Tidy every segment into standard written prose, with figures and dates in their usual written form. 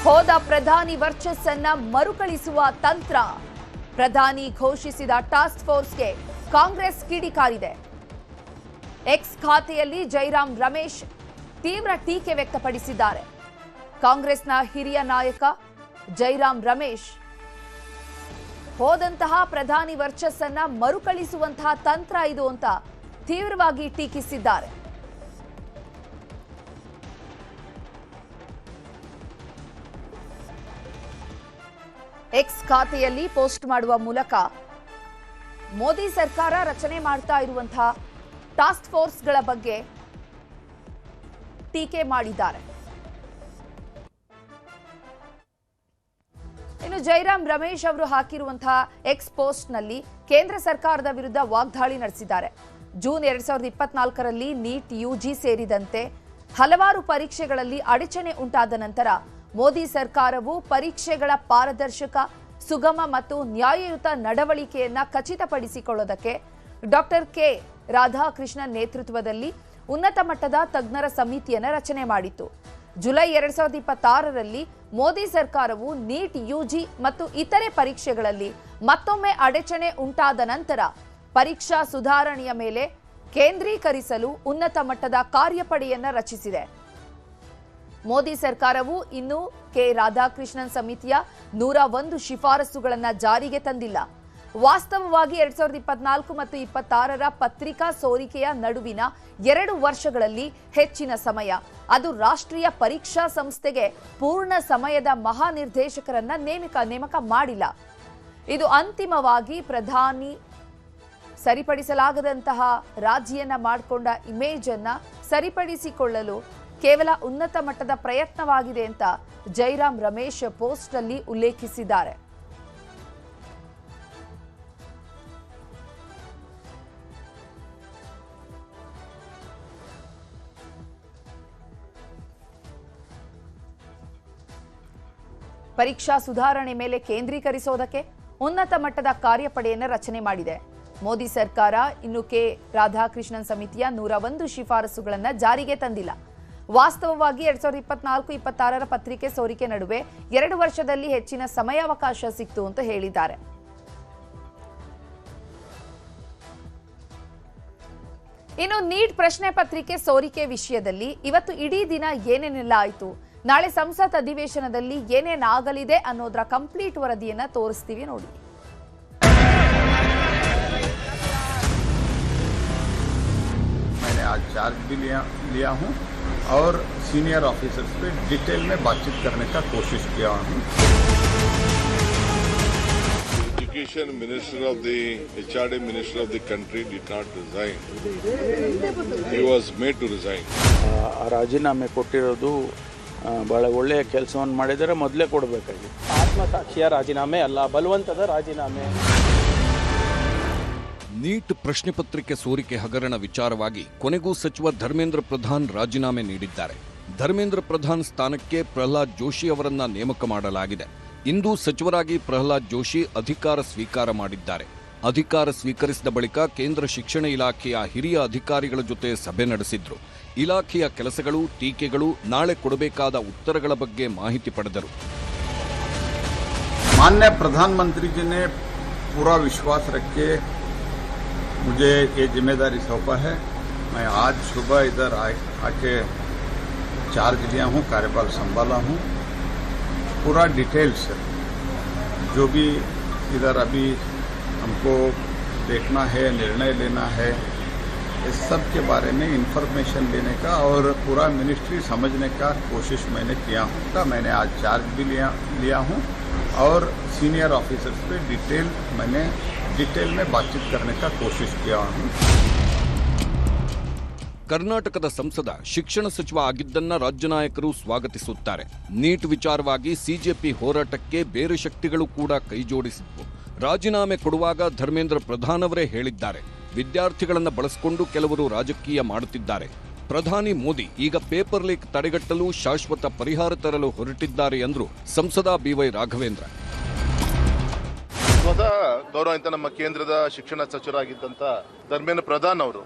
ಹೋದ ಪ್ರಧಾನಿ ವರ್ಚಸ್ಸನ್ನ ಮರುಕಳಿಸುವ ತಂತ್ರ. ಪ್ರಧಾನಿ ಘೋಷಿಸಿದ ಟಾಸ್ಕ್ ಫೋರ್ಸ್ಗೆ ಕಾಂಗ್ರೆಸ್ ಕಿಡಿಕಾರಿದೆ. ಎಕ್ಸ್ ಖಾತೆಯಲ್ಲಿ ಜೈರಾಮ್ ರಮೇಶ್ ತೀವ್ರ ಟೀಕೆ ವ್ಯಕ್ತಪಡಿಸಿದ್ದಾರೆ. ಕಾಂಗ್ರೆಸ್ನ ಹಿರಿಯ ನಾಯಕ ಜೈರಾಮ್ ರಮೇಶ್ ಹೋದಂತಹ ಪ್ರಧಾನಿ ವರ್ಚಸ್ಸನ್ನ ಮರುಕಳಿಸುವಂತಹ ತಂತ್ರ ಇದು ಅಂತ ತೀವ್ರವಾಗಿ ಟೀಕಿಸಿದ್ದಾರೆ. ಎಕ್ಸ್ ಖಾತೆಯಲ್ಲಿ ಪೋಸ್ಟ್ ಮಾಡುವ ಮೂಲಕ ಮೋದಿ ಸರ್ಕಾರ ರಚನೆ ಮಾಡ್ತಾ ಇರುವಂತಹ ಟಾಸ್ಕ್ ಫೋರ್ಸ್ಗಳ ಬಗ್ಗೆ ಟೀಕೆ ಮಾಡಿದ್ದಾರೆ. ಇನ್ನು ಜೈರಾಮ್ ರಮೇಶ್ ಅವರು ಹಾಕಿರುವಂತಹ ಎಕ್ಸ್ ಪೋಸ್ಟ್ನಲ್ಲಿ ಕೇಂದ್ರ ಸರ್ಕಾರದ ವಿರುದ್ಧ ವಾಗ್ದಾಳಿ ನಡೆಸಿದ್ದಾರೆ. ಜೂನ್ 2024ರಲ್ಲಿ ನೀಟ್ ಯುಜಿ ಸೇರಿದಂತೆ ಹಲವಾರು ಪರೀಕ್ಷೆಗಳಲ್ಲಿ ಅಡಚಣೆ ಉಂಟಾದ ನಂತರ ಮೋದಿ ಸರ್ಕಾರವು ಪರೀಕ್ಷೆಗಳ ಪಾರದರ್ಶಕ, ಸುಗಮ ಮತ್ತು ನ್ಯಾಯಯುತ ನಡವಳಿಕೆಯನ್ನ ಖಚಿತಪಡಿಸಿಕೊಳ್ಳೋದಕ್ಕೆ ಡಾಕ್ಟರ್ ಕೆ ರಾಧಾಕೃಷ್ಣನ್ ನೇತೃತ್ವದಲ್ಲಿ ಉನ್ನತ ಮಟ್ಟದ ತಜ್ಞರ ಸಮಿತಿಯನ್ನು ರಚನೆ ಮಾಡಿತ್ತು. ಜುಲೈ 2026ರಲ್ಲಿ ಮೋದಿ ಸರ್ಕಾರವು ನೀಟ್ ಯುಜಿ ಮತ್ತು ಇತರೆ ಪರೀಕ್ಷೆಗಳಲ್ಲಿ ಮತ್ತೊಮ್ಮೆ ಅಡಚಣೆ ಉಂಟಾದ ನಂತರ ಪರೀಕ್ಷಾ ಸುಧಾರಣೆಯ ಮೇಲೆ ಕೇಂದ್ರೀಕರಿಸಲು ಉನ್ನತ ಮಟ್ಟದ ಕಾರ್ಯಪಡೆಯನ್ನು ರಚಿಸಿದೆ. ಮೋದಿ ಸರ್ಕಾರವು ಇನ್ನೂ ಕೆ ರಾಧಾಕೃಷ್ಣನ್ ಸಮಿತಿಯ 101 ಶಿಫಾರಸುಗಳನ್ನು ಜಾರಿಗೆ ತಂದಿಲ್ಲ. ವಾಸ್ತವವಾಗಿ 2024 ಮತ್ತು 26ರ ಪತ್ರಿಕಾ ಸೋರಿಕೆಯ ನಡುವಿನ 2 ವರ್ಷಗಳಲ್ಲಿ ಹೆಚ್ಚಿನ ಸಮಯ ಅದು ರಾಷ್ಟ್ರೀಯ ಪರೀಕ್ಷಾ ಸಂಸ್ಥೆಗೆ ಪೂರ್ಣ ಸಮಯದ ಮಹಾನಿರ್ದೇಶಕರನ್ನ ನೇಮಕ ಮಾಡಿಲ್ಲ. ಇದು ಅಂತಿಮವಾಗಿ ಪ್ರಧಾನಿ ಸರಿಪಡಿಸಲಾಗದಂತಹ ರಾಜಿಯನ್ನ ಮಾಡಿಕೊಂಡ ಇಮೇಜ್ ಅನ್ನ ಸರಿಪಡಿಸಿಕೊಳ್ಳಲು ಕೇವಲ ಉನ್ನತ ಮಟ್ಟದ ಪ್ರಯತ್ನವಾಗಿದೆ ಅಂತ ಜೈರಾಮ್ ರಮೇಶ್ ಪೋಸ್ಟ್ ಅಲ್ಲಿ ಉಲ್ಲೇಖಿಸಿದ್ದಾರೆ. ಪರೀಕ್ಷಾ ಸುಧಾರಣೆ ಮೇಲೆ ಕೇಂದ್ರೀಕರಿಸೋದಕ್ಕೆ ಉನ್ನತ ಮಟ್ಟದ ಕಾರ್ಯಪಡೆಯನ್ನು ರಚನೆ ಮಾಡಿದೆ. ಮೋದಿ ಸರ್ಕಾರ ಇನ್ನು ಕೆ ರಾಧಾಕೃಷ್ಣನ್ ಸಮಿತಿಯ 101 ಶಿಫಾರಸುಗಳನ್ನು ಜಾರಿಗೆ ತಂದಿಲ್ಲ. ವಾಸ್ತವವಾಗಿ 2024-26ರ ಪತ್ರಿಕೆ ಸೋರಿಕೆ ನಡುವೆ 2 ವರ್ಷದಲ್ಲಿ ಹೆಚ್ಚಿನ ಸಮಯಾವಕಾಶ ಸಿಕ್ತು ಅಂತ ಹೇಳಿದ್ದಾರೆ. ಇನ್ನು ನೀಟ್ ಪ್ರಶ್ನೆ ಪತ್ರಿಕೆ ಸೋರಿಕೆ ವಿಷಯದಲ್ಲಿ ಇವತ್ತು ಇಡೀ ದಿನ ಏನೇನೆಲ್ಲ ಆಯಿತು, ನಾಳೆ ಸಂಸತ್ ಅಧಿವೇಶನದಲ್ಲಿ ಏನೇನಾಗಲಿದೆ ಅನ್ನೋದರ ಕಂಪ್ಲೀಟ್ ವರದಿಯನ್ನ ತೋರಿಸ್ತೀವಿ ನೋಡಿ. मैंने आज चार्ज भी लिया हूं और सीनियर ऑफिसर्स पे डिटेल में बातचीत करने का कोशिश किया हूं. Education Minister of the HRD Minister of the country did not resign. He was made to resign. ರಾಜೀನಾಮೆ ಕೊಟ್ಟಿರೋದು ಬಹಳ ಒಳ್ಳೆಯ ಕೆಲಸವನ್ನು ಮಾಡಿದರೆ ಮೊದಲೇ ಕೊಡಬೇಕಾಗಿತ್ತು. ಆತ್ಮಸಾಕ್ಷಿಯ ರಾಜೀನಾಮೆ ಅಲ್ಲ, ಬಲವಂತದ ರಾಜೀನಾಮೆ. ನೀಟ್ ಪ್ರಶ್ನೆ ಪತ್ರಿಕೆ ಸೋರಿಕೆ ಹಗರಣ ವಿಚಾರವಾಗಿ ಕೊನೆಗೂ ಸಚಿವ ಧರ್ಮೇಂದ್ರ ಪ್ರಧಾನ್ ರಾಜೀನಾಮೆ ನೀಡಿದ್ದಾರೆ. ಧರ್ಮೇಂದ್ರ ಪ್ರಧಾನ್ ಸ್ಥಾನಕ್ಕೆ ಪ್ರಹ್ಲಾದ್ ಜೋಶಿ ಅವರನ್ನ ನೇಮಕ ಮಾಡಲಾಗಿದೆ. ಇಂದು ಸಚಿವರಾಗಿ ಪ್ರಹ್ಲಾದ್ ಜೋಶಿ ಅಧಿಕಾರ ಸ್ವೀಕಾರ ಮಾಡಿದ್ದಾರೆ. ಅಧಿಕಾರ ಸ್ವೀಕರಿಸಿದ ಬಳಿಕ ಕೇಂದ್ರ ಶಿಕ್ಷಣ ಇಲಾಖೆಯ ಹಿರಿಯ ಅಧಿಕಾರಿಗಳ ಜೊತೆ ಸಭೆ ನಡೆಸಿದ್ರು. ಇಲಾಖೆಯ ಕೆಲಸಗಳು, ಟೀಕೆಗಳು, ನಾಳೆ ಕೊಡಬೇಕಾದ ಉತ್ತರಗಳ ಬಗ್ಗೆ ಮಾಹಿತಿ ಪಡೆದರು. माननीय प्रधानमंत्री जी ने पूरा विश्वास रख के मुझे ये जिम्मेदारी सौंपा है. मैं आज सुबह इधर आके चार्ज लिया हूँ, कार्यभार संभाला हूँ. पूरा डिटेल्स जो भी इधर अभी हमको देखना है, निर्णय लेना है, इस सब के बारे में इंफॉर्मेशन लेने का और पूरा मिनिस्ट्री समझने का कोशिश मैंने किया हूँ. मैंने आज चार्ज भी लिया हूँ और सीनियर ऑफिसर्स पे डिटेल में बातचीत करने का कोशिश किया हूँ. ಕರ್ನಾಟಕದ ಸಂಸದ ಶಿಕ್ಷಣ ಸಚಿವ ಆಗಿದ್ದನ್ನ ರಾಜ್ಯ ನಾಯಕರು ಸ್ವಾಗತಿಸುತ್ತಾರೆ. ನೀಟ್ ವಿಚಾರವಾಗಿ ಸಿಜೆಪಿ ಹೋರಾಟಕ್ಕೆ ಬೇರೆ ಶಕ್ತಿಗಳು ಕೂಡ ಕೈಜೋಡಿಸಿದ್ವು. ರಾಜೀನಾಮೆ ಕೊಡುವಾಗ ಧರ್ಮೇಂದ್ರ ಪ್ರಧಾನ್ ಅವರೇ ಹೇಳಿದ್ದಾರೆ, ವಿದ್ಯಾರ್ಥಿಗಳನ್ನು ಬಳಸಿಕೊಂಡು ಕೆಲವರು ರಾಜಕೀಯ ಮಾಡುತ್ತಿದ್ದಾರೆ. ಪ್ರಧಾನಿ ಮೋದಿ ಈಗ ಪೇಪರ್ ಲೀಕ್ ತಡೆಗಟ್ಟಲು ಶಾಶ್ವತ ಪರಿಹಾರ ತರಲು ಹೊರಟಿದ್ದಾರೆ ಎಂದರು ಸಂಸದ ಬಿವೈ ರಾಘವೇಂದ್ರ. ಸ್ವತಃ ಗೌರವಾನ್ವಿತ ನಮ್ಮ ಕೇಂದ್ರದ ಶಿಕ್ಷಣ ಸಚಿವರಾಗಿದ್ದಂತ ಧರ್ಮೇಂದ್ರ ಪ್ರಧಾನ್ ಅವರು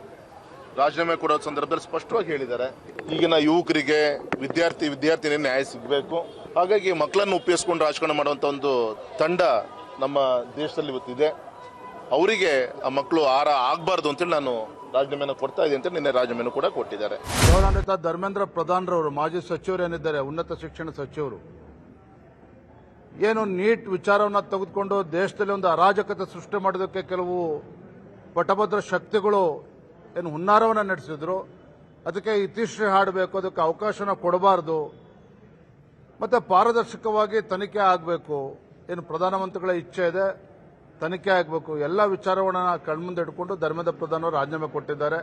ರಾಜೀನಾಮೆ ಕೊಡೋ ಸಂದರ್ಭದಲ್ಲಿ ಸ್ಪಷ್ಟವಾಗಿ ಹೇಳಿದ್ದಾರೆ. ಈಗಿನ ಯುವಕರಿಗೆ ವಿದ್ಯಾರ್ಥಿನಿ ನ್ಯಾಯ ಸಿಗಬೇಕು. ಹಾಗಾಗಿ ಮಕ್ಕಳನ್ನು ಉಪಯೋಗಿಸ್ಕೊಂಡು ರಾಜಕಾರಣ ಮಾಡುವಂತ ಒಂದು ತಂಡ ನಮ್ಮ ದೇಶದಲ್ಲಿ ಇವತ್ತಿದೆ. ಅವರಿಗೆ ಆ ಮಕ್ಕಳು ಆಗಬಾರ್ದು ಅಂತೇಳಿ ನಾನು ರಾಜೀನಾಮೆಯನ್ನು ಕೊಡ್ತಾ ಇದ್ದೀನಿ ಅಂತ ನಿನ್ನೆ ರಾಜೀನಾಮೆಯನ್ನು ಕೂಡ ಕೊಟ್ಟಿದ್ದಾರೆ. ಗೌರವಾನ್ವಿತ ಧರ್ಮೇಂದ್ರ ಪ್ರಧಾನ್ರವರು ಮಾಜಿ ಸಚಿವರು ಏನಿದ್ದಾರೆ, ಉನ್ನತ ಶಿಕ್ಷಣ ಸಚಿವರು, ಏನು ನೀಟ್ ವಿಚಾರವನ್ನು ತೆಗೆದುಕೊಂಡು ದೇಶದಲ್ಲಿ ಒಂದು ಅರಾಜಕತೆ ಸೃಷ್ಟಿ ಮಾಡೋದಕ್ಕೆ ಕೆಲವು ಪಟಭದ್ರ ಶಕ್ತಿಗಳು ಏನು ಹುನ್ನಾರವನ್ನು ನಡೆಸಿದ್ರು. ಅದಕ್ಕೆ ಇತಿಶ್ರೀ ಹಾಡಬೇಕು, ಅದಕ್ಕೆ ಅವಕಾಶನ ಕೊಡಬಾರ್ದು, ಮತ್ತೆ ಪಾರದರ್ಶಕವಾಗಿ ತನಿಖೆ ಆಗಬೇಕು. ಏನು ಪ್ರಧಾನಮಂತ್ರಿಗಳ ಇಚ್ಛೆ ಇದೆ, ತನಿಖೆ ಆಗಬೇಕು. ಎಲ್ಲ ವಿಚಾರವನ್ನು ಕಣ್ಮುಂದೆ ಇಟ್ಕೊಂಡು ಧರ್ಮೇಂದ್ರ ಪ್ರಧಾನ್ ಅವರು ರಾಜೀನಾಮೆ ಕೊಟ್ಟಿದ್ದಾರೆ.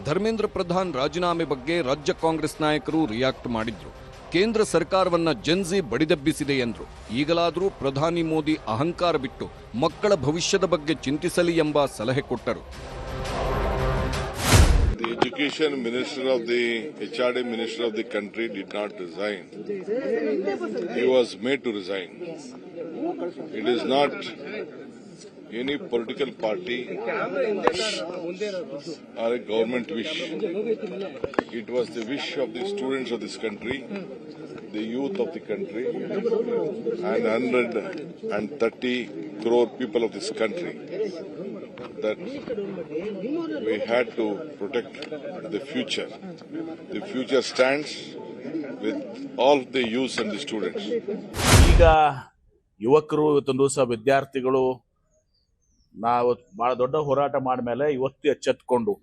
ಧರ್ಮೇಂದ್ರ ಪ್ರಧಾನ್ ರಾಜೀನಾಮೆ ಬಗ್ಗೆ ರಾಜ್ಯ ಕಾಂಗ್ರೆಸ್ ನಾಯಕರು ರಿಯಾಕ್ಟ್ ಮಾಡಿದ್ರು. ಕೇಂದ್ರ ಸರ್ಕಾರವನ್ನ ಜೆನ್ಜಿ ಬಡಿದೆಬ್ಬಿಸಿದೆ ಎಂದ್ರು. ಈಗಲಾದರೂ ಪ್ರಧಾನಿ ಮೋದಿ ಅಹಂಕಾರ ಬಿಟ್ಟು ಮಕ್ಕಳ ಭವಿಷ್ಯದ ಬಗ್ಗೆ ಚಿಂತಿಸಲಿ ಎಂಬ ಸಲಹೆ ಕೊಟ್ಟರು. The education minister of the HRD minister of the country did not resign. He was made to resign. It is not any political party or a government wish. It was the wish of the students of this country, the youth of the country, and 130 crore people of this country, that we had to protect the future. The future stands with all the youth and the students. ಈಗ ಯುವಕರು ಇವತ್ತೊಂದು ದಿವಸ ವಿದ್ಯಾರ್ಥಿಗಳು ನಾವು ಬಹಳ ದೊಡ್ಡ ಹೋರಾಟ ಮಾಡಿದ್ಮೇಲೆ ಇವತ್ತು ಎಚ್ಚೆತ್ಕೊಂಡು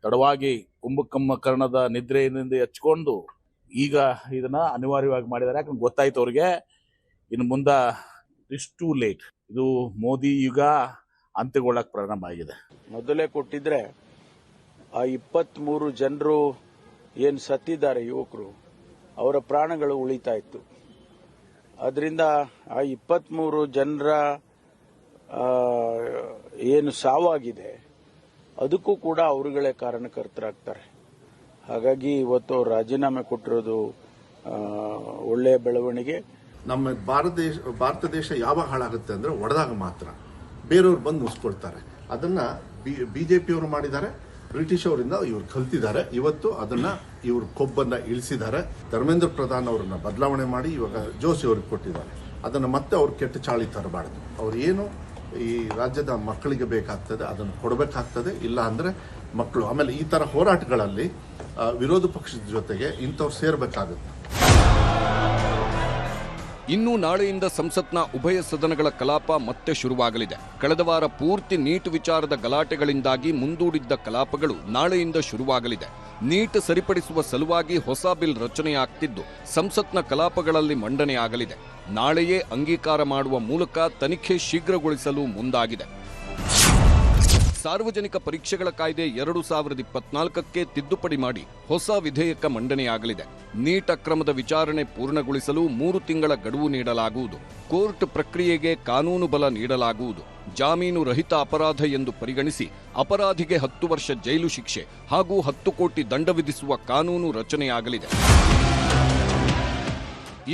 ತಡವಾಗಿ ಕುಂಭಕರ್ಣದ ನಿದ್ರೆಯಿಂದ ಎಚ್ಕೊಂಡು ಈಗ ಇದನ್ನ ಅನಿವಾರ್ಯವಾಗಿ ಮಾಡಿದ್ದಾರೆ. ಯಾಕಂದ್ರೆ ಗೊತ್ತಾಯ್ತು ಅವ್ರಿಗೆ ಇನ್ನು ಮುಂದೆ ಇಟ್ಸ್ ಟೂ ಲೇಟ್. ಇದು ಮೋದಿ ಯುಗ ಅಂತ್ಯಗೊಳ್ಳಕ್ಕೆ ಪ್ರಾರಂಭ ಆಗಿದೆ. ಮೊದಲೇ ಕೊಟ್ಟಿದ್ರೆ ಆ 23 ಜನರು ಏನು ಸತ್ತಿದ್ದಾರೆ ಯುವಕರು, ಅವರ ಪ್ರಾಣಗಳು ಉಳಿತಾ ಇತ್ತು. ಅದರಿಂದ ಆ 23 ಜನರ ಏನು ಸಾವಾಗಿದೆ ಅದಕ್ಕೂ ಕೂಡ ಅವರುಗಳೇ ಕಾರಣಕರ್ತರಾಗ್ತಾರೆ. ಹಾಗಾಗಿ ಇವತ್ತು ಅವ್ರು ರಾಜೀನಾಮೆ ಕೊಟ್ಟಿರೋದು ಒಳ್ಳೆಯ ಬೆಳವಣಿಗೆ. ನಮ್ಮ ಭಾರತ ದೇಶ ಯಾವಾಗ ಹಾಳಾಗುತ್ತೆ ಅಂದ್ರೆ ಒಡೆದಾಗ ಮಾತ್ರ ಬೇರೆಯವ್ರು ಬಂದು ಮುಸ್ಕೊಳ್ತಾರೆ. ಅದನ್ನ ಬಿಜೆಪಿಯವರು ಮಾಡಿದ್ದಾರೆ, ಬ್ರಿಟಿಷ್ ಅವರಿಂದ ಇವ್ರು ಕಲ್ತಿದ್ದಾರೆ. ಇವತ್ತು ಅದನ್ನ ಇವ್ರ ಕೊಬ್ಬನ್ನ ಇಳಿಸಿದ್ದಾರೆ. ಧರ್ಮೇಂದ್ರ ಪ್ರಧಾನ್ ಅವರನ್ನ ಬದಲಾವಣೆ ಮಾಡಿ ಇವಾಗ ಜೋಶಿ ಅವ್ರಿಗೆ ಕೊಟ್ಟಿದ್ದಾರೆ. ಅದನ್ನ ಮತ್ತೆ ಅವ್ರು ಕೆಟ್ಟ ಚಾಳಿ ತರಬಾರ್ದು. ಅವ್ರು ಏನು ಈ ರಾಜ್ಯದ ಮಕ್ಕಳಿಗೆ ಬೇಕಾಗ್ತದೆ ಅದನ್ನು ಕೊಡಬೇಕಾಗ್ತದೆ. ಇಲ್ಲ ಅಂದ್ರೆ ಮಕ್ಕಳು ಆಮೇಲೆ ಈ ತರ ಹೋರಾಟಗಳಲ್ಲಿ ವಿರೋಧ ಪಕ್ಷದ ಜೊತೆಗೆ ಇಂಥವ್ರು ಸೇರ್ಬೇಕಾಗುತ್ತೆ. ಇನ್ನು ನಾಳೆಯಿಂದ ಸಂಸತ್ನ ಉಭಯ ಸದನಗಳ ಕಲಾಪ ಮತ್ತೆ ಶುರುವಾಗಲಿದೆ. ಕಳೆದ ವಾರ ಪೂರ್ತಿ ನೀಟ್ ವಿಚಾರದ ಗಲಾಟೆಗಳಿಂದಾಗಿ ಮುಂದೂಡಿದ್ದ ಕಲಾಪಗಳು ನಾಳೆಯಿಂದ ಶುರುವಾಗಲಿದೆ. ನೀಟ್ ಸರಿಪಡಿಸುವ ಸಲುವಾಗಿ ಹೊಸ ಬಿಲ್ ರಚನೆಯಾಗ್ತಿದ್ದು ಸಂಸತ್ನ ಕಲಾಪಗಳಲ್ಲಿ ಮಂಡನೆಯಾಗಲಿದೆ. ನಾಳೆಯೇ ಅಂಗೀಕಾರ ಮಾಡುವ ಮೂಲಕ ತನಿಖೆ ಶೀಘ್ರಗೊಳಿಸಲು ಮುಂದಾಗಿದೆ. ಸಾರ್ವಜನಿಕ ಪರೀಕ್ಷೆಗಳ ಕಾಯ್ದೆ 2024ಕ್ಕೆ ತಿದ್ದುಪಡಿ ಮಾಡಿ ಹೊಸ ವಿಧೇಯಕ ಮಂಡನೆಯಾಗಲಿದೆ. ನೀಟ್ ಅಕ್ರಮದ ವಿಚಾರಣೆ ಪೂರ್ಣಗೊಳಿಸಲು 3 ತಿಂಗಳ ಗಡುವು ನೀಡಲಾಗುವುದು. ಕೋರ್ಟ್ ಪ್ರಕ್ರಿಯೆಗೆ ಕಾನೂನು ಬಲ ನೀಡಲಾಗುವುದು. ಜಾಮೀನು ರಹಿತ ಅಪರಾಧ ಎಂದು ಪರಿಗಣಿಸಿ ಅಪರಾಧಿಗೆ 10 ವರ್ಷ ಜೈಲು ಶಿಕ್ಷೆ ಹಾಗೂ 10 ಕೋಟಿ ದಂಡ ವಿಧಿಸುವ ಕಾನೂನು ರಚನೆಯಾಗಲಿದೆ.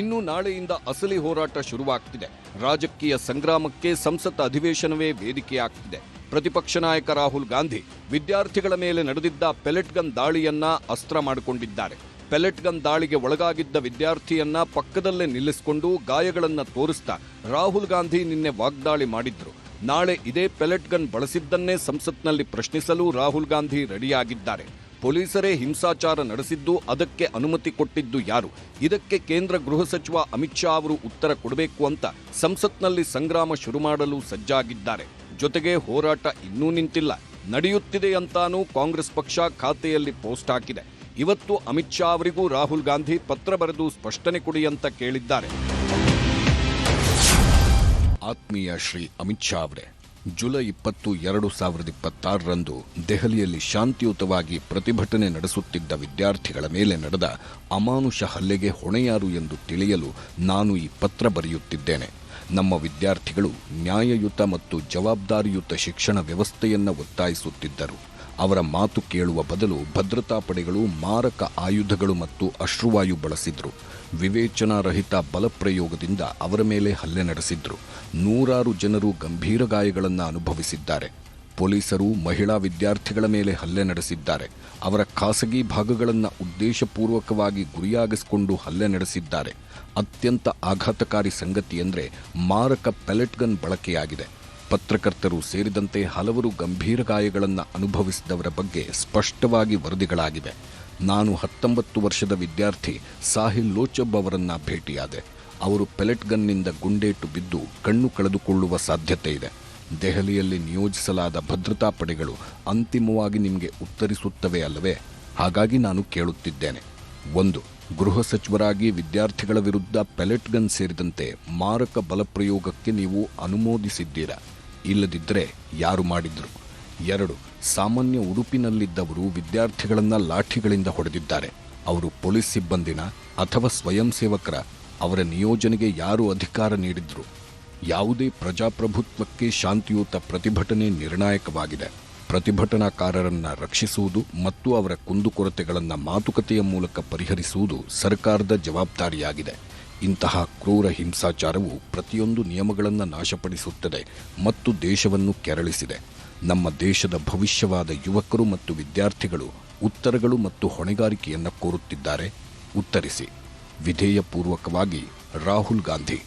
ಇನ್ನು ನಾಳೆಯಿಂದ ಅಸಲಿ ಹೋರಾಟ ಶುರುವಾಗ್ತಿದೆ. ರಾಜಕೀಯ ಸಂಗ್ರಾಮಕ್ಕೆ ಸಂಸತ್ ಅಧಿವೇಶನವೇ ವೇದಿಕೆಯಾಗ್ತಿದೆ. ಪ್ರತಿಪಕ್ಷ ನಾಯಕ ರಾಹುಲ್ ಗಾಂಧಿ ವಿದ್ಯಾರ್ಥಿಗಳ ಮೇಲೆ ನಡೆದಿದ್ದ ಪೆಲೆಟ್ ಗನ್ ದಾಳಿಯನ್ನ ಅಸ್ತ್ರ ಮಾಡಿಕೊಂಡಿದ್ದಾರೆ. ಪೆಲೆಟ್ ಗನ್ ದಾಳಿಗೆ ಒಳಗಾಗಿದ್ದ ವಿದ್ಯಾರ್ಥಿಯನ್ನ ಪಕ್ಕದಲ್ಲೇ ನಿಲ್ಲಿಸಿಕೊಂಡು ಗಾಯಗಳನ್ನ ತೋರಿಸ್ತಾ ರಾಹುಲ್ ಗಾಂಧಿ ನಿನ್ನೆ ವಾಗ್ದಾಳಿ ಮಾಡಿದ್ರು. ನಾಳೆ ಇದೇ ಪೆಲೆಟ್ ಗನ್ ಬಳಸಿದ್ದನ್ನೇ ಸಂಸತ್ನಲ್ಲಿ ಪ್ರಶ್ನಿಸಲು ರಾಹುಲ್ ಗಾಂಧಿ ರೆಡಿಯಾಗಿದ್ದಾರೆ. ಪೊಲೀಸರೇ ಹಿಂಸಾಚಾರ ನಡೆಸಿದ್ದು, ಅದಕ್ಕೆ ಅನುಮತಿ ಕೊಟ್ಟಿದ್ದು ಯಾರು? ಇದಕ್ಕೆ ಕೇಂದ್ರ ಗೃಹ ಸಚಿವ ಅಮಿತ್ ಶಾ ಅವರು ಉತ್ತರ ಕೊಡಬೇಕು ಅಂತ ಸಂಸತ್ನಲ್ಲಿ ಸಂಗ್ರಾಮ ಶುರು ಮಾಡಲು ಸಜ್ಜಾಗಿದ್ದಾರೆ. ಜೊತೆಗೆ ಹೋರಾಟ ಇನ್ನೂ ನಿಂತಿಲ್ಲ, ನಡೆಯುತ್ತಿದೆ ಅಂತಾನೂ ಕಾಂಗ್ರೆಸ್ ಪಕ್ಷ ಖಾತೆಯಲ್ಲಿ ಪೋಸ್ಟ್ ಹಾಕಿದೆ. ಇವತ್ತು ಅಮಿತ್ ಶಾ ಅವರಿಗೂ ರಾಹುಲ್ ಗಾಂಧಿ ಪತ್ರ ಬರೆದು ಸ್ಪಷ್ಟನೆ ಕೊಡಿ ಅಂತ ಕೇಳಿದ್ದಾರೆ. ಆತ್ಮೀಯ ಶ್ರೀ ಅಮಿತ್ ಶಾ ಅವರೇ, ಜುಲೈ 20, 2026ರಂದು ದೆಹಲಿಯಲ್ಲಿ ಶಾಂತಿಯುತವಾಗಿ ಪ್ರತಿಭಟನೆ ನಡೆಸುತ್ತಿದ್ದ ವಿದ್ಯಾರ್ಥಿಗಳ ಮೇಲೆ ನಡೆದ ಅಮಾನುಷ ಹಲ್ಲೆಗೆ ಹೊಣೆಯಾರು ಎಂದು ತಿಳಿಯಲು ನಾನು ಈ ಪತ್ರ ಬರೆಯುತ್ತಿದ್ದೇನೆ. ನಮ್ಮ ವಿದ್ಯಾರ್ಥಿಗಳು ನ್ಯಾಯಯುತ ಮತ್ತು ಜವಾಬ್ದಾರಿಯುತ ಶಿಕ್ಷಣ ವ್ಯವಸ್ಥೆಯನ್ನು ಒತ್ತಾಯಿಸುತ್ತಿದ್ದರು. ಅವರ ಮಾತು ಕೇಳುವ ಬದಲು ಭದ್ರತಾ ಪಡೆಗಳು ಮಾರಕ ಆಯುಧಗಳು ಮತ್ತು ಅಶ್ರುವಾಯು ಬಳಸಿದ್ರು. ವಿವೇಚನಾರಹಿತ ಬಲಪ್ರಯೋಗದಿಂದ ಅವರ ಮೇಲೆ ಹಲ್ಲೆ ನಡೆಸಿದ್ರು. 100 ಜನರು ಗಂಭೀರ ಗಾಯಗಳನ್ನು ಅನುಭವಿಸಿದ್ದಾರೆ. ಪೊಲೀಸರು ಮಹಿಳಾ ವಿದ್ಯಾರ್ಥಿಗಳ ಮೇಲೆ ಹಲ್ಲೆ ನಡೆಸಿದ್ದಾರೆ. ಅವರ ಖಾಸಗಿ ಭಾಗಗಳನ್ನು ಉದ್ದೇಶಪೂರ್ವಕವಾಗಿ ಗುರಿಯಾಗಿಸಿಕೊಂಡು ಹಲ್ಲೆ ನಡೆಸಿದ್ದಾರೆ. ಅತ್ಯಂತ ಆಘಾತಕಾರಿ ಸಂಗತಿಯೆಂದರೆ ಮಾರಕ ಪೆಲೆಟ್ ಗನ್ ಬಳಕೆಯಾಗಿದೆ. ಪತ್ರಕರ್ತರು ಸೇರಿದಂತೆ ಹಲವರು ಗಂಭೀರ ಗಾಯಗಳನ್ನು ಅನುಭವಿಸಿದವರ ಬಗ್ಗೆ ಸ್ಪಷ್ಟವಾಗಿ ವರದಿಗಳಾಗಿವೆ. ನಾನು 19 ವರ್ಷದ ವಿದ್ಯಾರ್ಥಿ ಸಾಹಿಲ್ ಲೋಚಬ್ ಅವರನ್ನ ಭೇಟಿಯಾದೆ. ಅವರು ಪೆಲೆಟ್ ಗನ್ನಿಂದ ಗುಂಡೇಟು ಬಿದ್ದು ಕಣ್ಣು ಕಳೆದುಕೊಳ್ಳುವ ಸಾಧ್ಯತೆ ಇದೆ. ದೆಹಲಿಯಲ್ಲಿ ನಿಯೋಜಿಸಲಾದ ಭದ್ರತಾ ಪಡೆಗಳು ಅಂತಿಮವಾಗಿ ನಿಮಗೆ ಉತ್ತರಿಸುತ್ತವೆ ಅಲ್ಲವೇ? ಹಾಗಾಗಿ ನಾನು ಕೇಳುತ್ತಿದ್ದೇನೆ. 1. ಗೃಹ ಸಚಿವರಾಗಿ ವಿದ್ಯಾರ್ಥಿಗಳ ವಿರುದ್ಧ ಪೆಲೆಟ್ ಗನ್ ಸೇರಿದಂತೆ ಮಾರಕ ಬಲಪ್ರಯೋಗಕ್ಕೆ ನೀವು ಅನುಮೋದಿಸಿದ್ದೀರಾ? ಇಲ್ಲದಿದ್ದರೆ ಯಾರು ಮಾಡಿದ್ರು? 2. ಸಾಮಾನ್ಯ ಉಡುಪಿನಲ್ಲಿದ್ದವರು ವಿದ್ಯಾರ್ಥಿಗಳನ್ನ ಲಾಠಿಗಳಿಂದ ಹೊಡೆದಿದ್ದಾರೆ. ಅವರು ಪೊಲೀಸ್ ಸಿಬ್ಬಂದಿನ ಅಥವಾ ಸ್ವಯಂ ಸೇವಕರ? ಅವರ ನಿಯೋಜನೆಗೆ ಯಾರು ಅಧಿಕಾರ ನೀಡಿದ್ರು? ಯಾವುದೇ ಪ್ರಜಾಪ್ರಭುತ್ವಕ್ಕೆ ಶಾಂತಿಯುತ ಪ್ರತಿಭಟನೆ ನಿರ್ಣಾಯಕವಾಗಿದೆ. ಪ್ರತಿಭಟನಾಕಾರರನ್ನ ರಕ್ಷಿಸುವುದು ಮತ್ತು ಅವರ ಕುಂದುಕೊರತೆಗಳನ್ನು ಮಾತುಕತೆಯ ಮೂಲಕ ಪರಿಹರಿಸುವುದು ಸರ್ಕಾರದ ಜವಾಬ್ದಾರಿಯಾಗಿದೆ. ಇಂತಹ ಕ್ರೂರ ಹಿಂಸಾಚಾರವು ಪ್ರತಿಯೊಂದು ನಿಯಮಗಳನ್ನು ನಾಶಪಡಿಸುತ್ತದೆ ಮತ್ತು ದೇಶವನ್ನು ಕೆರಳಿಸಿದೆ. ನಮ್ಮ ದೇಶದ ಭವಿಷ್ಯವಾದ ಯುವಕರು ಮತ್ತು ವಿದ್ಯಾರ್ಥಿಗಳು ಉತ್ತರಗಳು ಮತ್ತು ಹೊಣೆಗಾರಿಕೆಯನ್ನು ಕೋರುತ್ತಿದ್ದಾರೆ. ಉತ್ತರಿಸಿ. ವಿಧೇಯಪೂರ್ವಕವಾಗಿ ರಾಹುಲ್ ಗಾಂಧಿ.